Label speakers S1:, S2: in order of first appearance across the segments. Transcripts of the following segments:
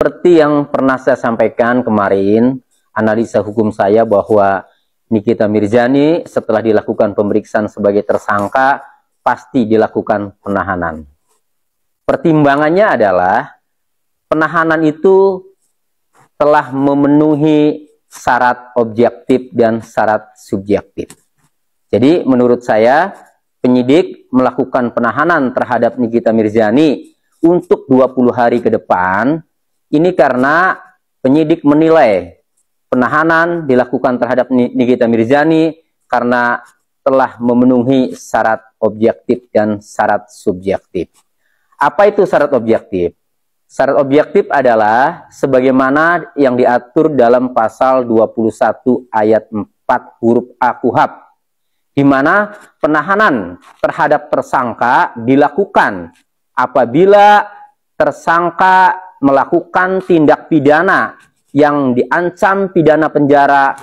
S1: Seperti yang pernah saya sampaikan kemarin, analisa hukum saya bahwa Nikita Mirzani setelah dilakukan pemeriksaan sebagai tersangka, pasti dilakukan penahanan. Pertimbangannya adalah penahanan itu telah memenuhi syarat objektif dan syarat subjektif. Jadi menurut saya, penyidik melakukan penahanan terhadap Nikita Mirzani untuk 20 hari ke depan, ini karena penyidik menilai penahanan dilakukan terhadap Nikita Mirzani karena telah memenuhi syarat objektif dan syarat subjektif. Apa itu syarat objektif? Syarat objektif adalah sebagaimana yang diatur dalam pasal 21 ayat 4 huruf A KUHP, di mana penahanan terhadap tersangka dilakukan apabila tersangka melakukan tindak pidana yang diancam pidana penjara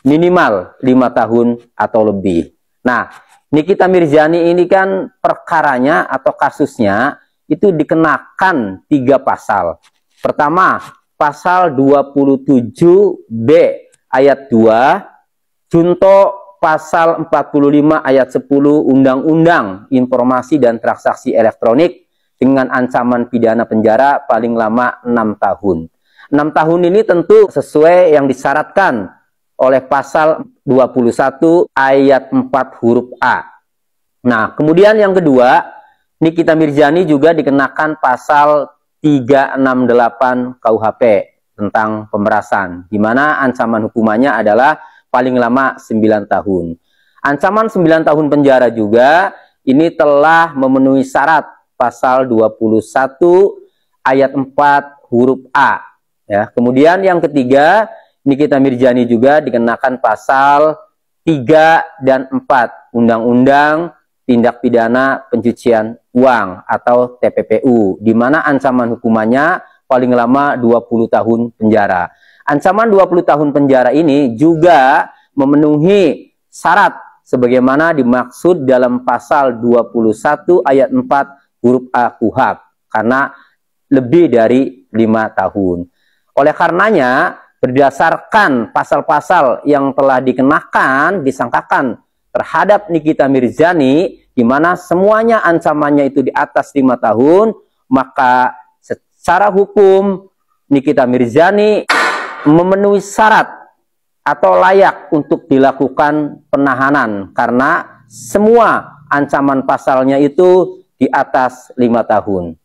S1: minimal 5 tahun atau lebih. Nah, Nikita Mirzani ini kan perkaranya atau kasusnya itu dikenakan 3 pasal. Pertama, pasal 27B ayat 2, junto pasal 45 ayat 10 Undang-Undang Informasi dan Transaksi Elektronik dengan ancaman pidana penjara paling lama 6 tahun. 6 tahun ini tentu sesuai yang disyaratkan oleh pasal 21 ayat 4 huruf A. Nah, kemudian yang kedua, Nikita Mirzani juga dikenakan pasal 368 KUHP tentang pemerasan, di mana ancaman hukumannya adalah paling lama 9 tahun. Ancaman 9 tahun penjara juga ini telah memenuhi syarat pasal 21 ayat 4 huruf A. Ya. Kemudian yang ketiga, Nikita Mirzani juga dikenakan pasal 3 dan 4 Undang-Undang Tindak Pidana Pencucian Uang atau TPPU, di mana ancaman hukumannya paling lama 20 tahun penjara. Ancaman 20 tahun penjara ini juga memenuhi syarat sebagaimana dimaksud dalam pasal 21 ayat 4 huruf A KUHP, karena lebih dari 5 tahun. Oleh karenanya, berdasarkan pasal-pasal yang telah dikenakan, disangkakan terhadap Nikita Mirzani, di mana semuanya ancamannya itu di atas 5 tahun, maka secara hukum Nikita Mirzani memenuhi syarat atau layak untuk dilakukan penahanan, karena semua ancaman pasalnya itu di atas 5 tahun.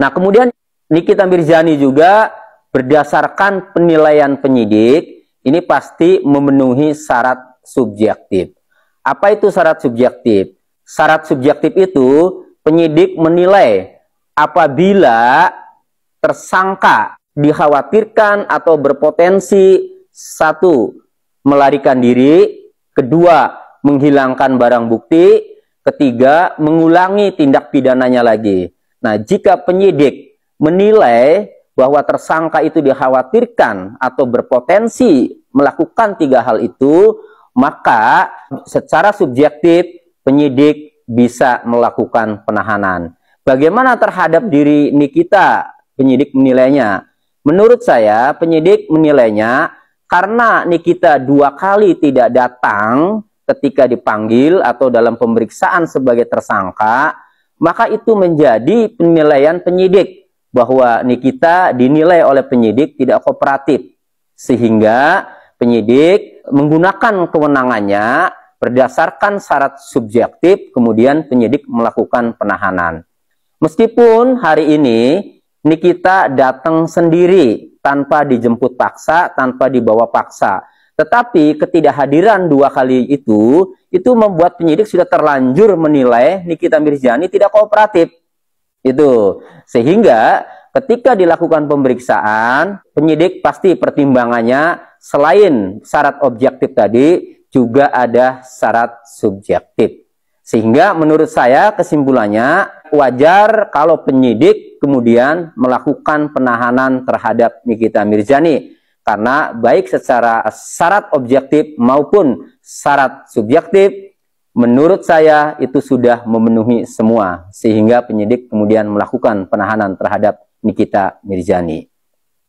S1: Nah, kemudian Nikita Mirzani juga berdasarkan penilaian penyidik, ini pasti memenuhi syarat subjektif. Apa itu syarat subjektif? Syarat subjektif itu penyidik menilai apabila tersangka dikhawatirkan atau berpotensi, 1, melarikan diri, 2, menghilangkan barang bukti, 3, mengulangi tindak pidananya lagi. Nah, jika penyidik menilai bahwa tersangka itu dikhawatirkan atau berpotensi melakukan 3 hal itu, maka secara subjektif penyidik bisa melakukan penahanan. Bagaimana terhadap diri Nikita penyidik menilainya? Menurut saya penyidik menilainya karena Nikita 2 kali tidak datang ketika dipanggil atau dalam pemeriksaan sebagai tersangka, maka itu menjadi penilaian penyidik bahwa Nikita dinilai oleh penyidik tidak kooperatif, sehingga penyidik menggunakan kewenangannya berdasarkan syarat subjektif, kemudian penyidik melakukan penahanan. Meskipun hari ini Nikita datang sendiri tanpa dijemput paksa, tanpa dibawa paksa, tetapi ketidakhadiran 2 kali itu membuat penyidik sudah terlanjur menilai Nikita Mirzani tidak kooperatif. Itu sehingga ketika dilakukan pemeriksaan, penyidik pasti pertimbangannya selain syarat objektif tadi juga ada syarat subjektif. Sehingga menurut saya kesimpulannya wajar kalau penyidik kemudian melakukan penahanan terhadap Nikita Mirzani, karena baik secara syarat objektif maupun syarat subjektif menurut saya itu sudah memenuhi semua, sehingga penyidik kemudian melakukan penahanan terhadap Nikita Mirzani.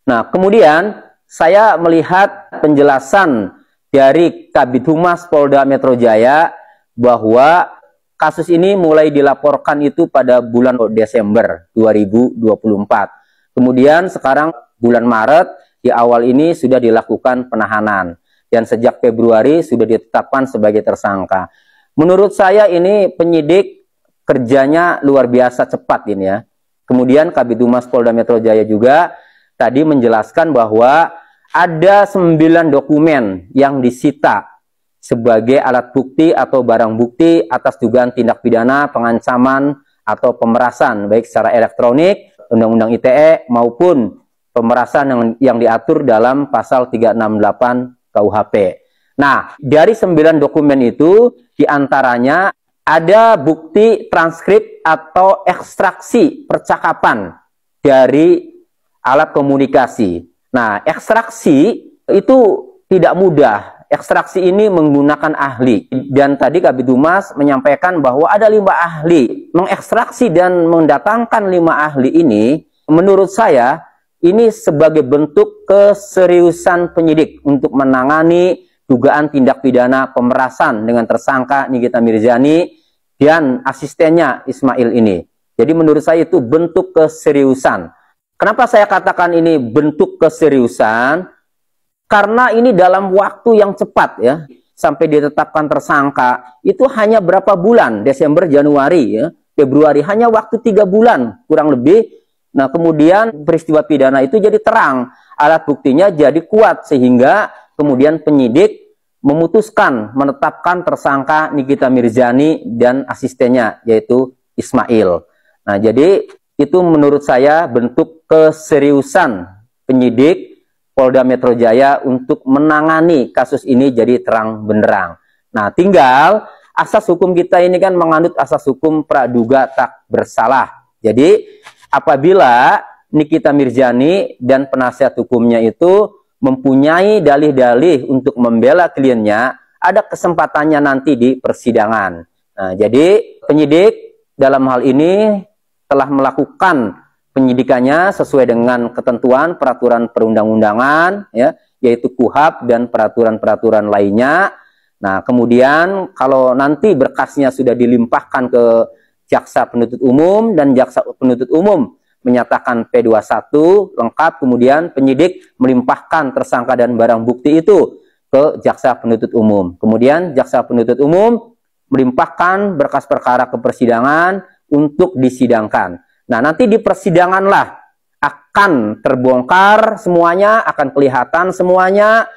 S1: Nah, kemudian saya melihat penjelasan dari Kabid Humas Polda Metro Jaya bahwa kasus ini mulai dilaporkan itu pada bulan Desember 2024. Kemudian sekarang bulan Maret di awal ini sudah dilakukan penahanan dan sejak Februari sudah ditetapkan sebagai tersangka. Menurut saya ini penyidik kerjanya luar biasa cepat ini ya. Kemudian Kabid Humas Polda Metro Jaya juga tadi menjelaskan bahwa ada 9 dokumen yang disita sebagai alat bukti atau barang bukti atas dugaan tindak pidana pengancaman atau pemerasan baik secara elektronik, Undang-Undang ITE maupun pemerasan yang diatur dalam pasal 368 KUHP. Nah, dari 9 dokumen itu diantaranya ada bukti transkrip atau ekstraksi percakapan dari alat komunikasi. Nah, ekstraksi itu tidak mudah. Ekstraksi ini menggunakan ahli. Dan tadi Kabid Humas menyampaikan bahwa ada 5 ahli. Mengekstraksi dan mendatangkan 5 ahli ini, menurut saya, ini sebagai bentuk keseriusan penyidik untuk menangani dugaan tindak pidana pemerasan dengan tersangka Nikita Mirzani dan asistennya Ismail ini. Jadi menurut saya itu bentuk keseriusan. Kenapa saya katakan ini bentuk keseriusan? Karena ini dalam waktu yang cepat ya, sampai ditetapkan tersangka, itu hanya berapa bulan, Desember, Januari, ya, Februari, hanya waktu 3 bulan, kurang lebih. Nah, kemudian peristiwa pidana itu jadi terang, alat buktinya jadi kuat, sehingga kemudian penyidik memutuskan menetapkan tersangka Nikita Mirzani dan asistennya, yaitu Ismail. Nah, jadi itu menurut saya bentuk keseriusan penyidik Polda Metro Jaya untuk menangani kasus ini jadi terang benderang. Nah, tinggal asas hukum kita ini kan menganut asas hukum praduga tak bersalah. Jadi, apabila Nikita Mirzani dan penasihat hukumnya itu mempunyai dalih-dalih untuk membela kliennya, ada kesempatannya nanti di persidangan. Nah, jadi penyidik dalam hal ini telah melakukan penyidikannya sesuai dengan ketentuan peraturan perundang-undangan, ya, yaitu KUHP dan peraturan-peraturan lainnya. Nah, kemudian kalau nanti berkasnya sudah dilimpahkan ke jaksa penuntut umum dan jaksa penuntut umum menyatakan P21 lengkap, kemudian penyidik melimpahkan tersangka dan barang bukti itu ke jaksa penuntut umum. Kemudian jaksa penuntut umum melimpahkan berkas perkara ke persidangan untuk disidangkan. Nah, nanti di persidanganlah akan terbongkar semuanya, akan kelihatan semuanya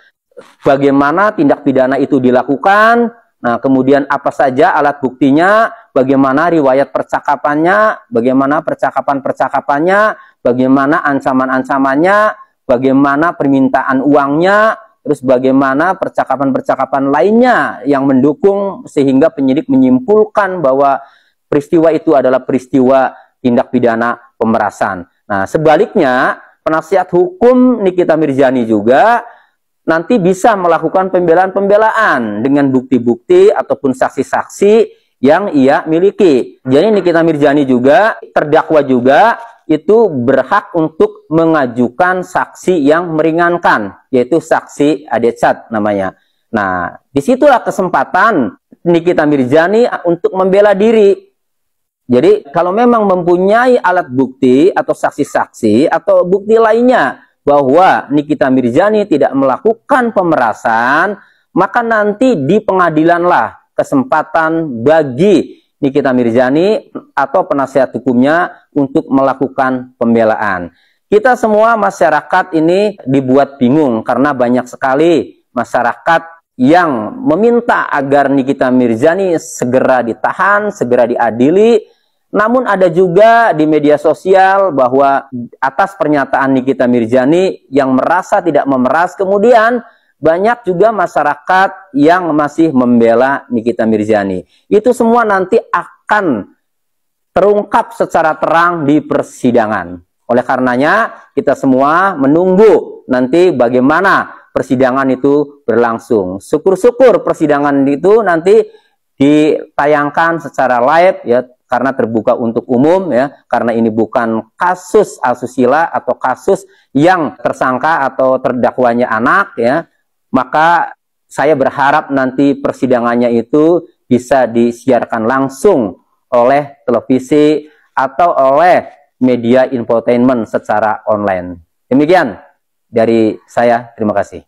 S1: bagaimana tindak pidana itu dilakukan. Nah, kemudian apa saja alat buktinya, bagaimana riwayat percakapannya, bagaimana percakapan-percakapannya, bagaimana ancaman-ancamannya, bagaimana permintaan uangnya, terus bagaimana percakapan-percakapan lainnya yang mendukung sehingga penyidik menyimpulkan bahwa peristiwa itu adalah peristiwa tindak pidana pemerasan. Nah, sebaliknya, penasihat hukum Nikita Mirzani juga nanti bisa melakukan pembelaan-pembelaan dengan bukti-bukti ataupun saksi-saksi yang ia miliki. Jadi Nikita Mirzani juga, terdakwa juga, itu berhak untuk mengajukan saksi yang meringankan, yaitu saksi adecat namanya. Nah, disitulah kesempatan Nikita Mirzani untuk membela diri. Jadi kalau memang mempunyai alat bukti atau saksi-saksi atau bukti lainnya bahwa Nikita Mirzani tidak melakukan pemerasan, maka nanti di pengadilanlah kesempatan bagi Nikita Mirzani atau penasihat hukumnya untuk melakukan pembelaan. Kita semua masyarakat ini dibuat bingung karena banyak sekali masyarakat yang meminta agar Nikita Mirzani segera ditahan, segera diadili. Namun ada juga di media sosial bahwa atas pernyataan Nikita Mirzani yang merasa tidak memeras, kemudian banyak juga masyarakat yang masih membela Nikita Mirzani. Itu semua nanti akan terungkap secara terang di persidangan. Oleh karenanya kita semua menunggu nanti bagaimana persidangan itu berlangsung. Syukur-syukur persidangan itu nanti ditayangkan secara live ya, karena terbuka untuk umum ya, karena ini bukan kasus asusila atau kasus yang tersangka atau terdakwanya anak ya, maka saya berharap nanti persidangannya itu bisa disiarkan langsung oleh televisi atau oleh media infotainment secara online. Demikian dari saya, terima kasih.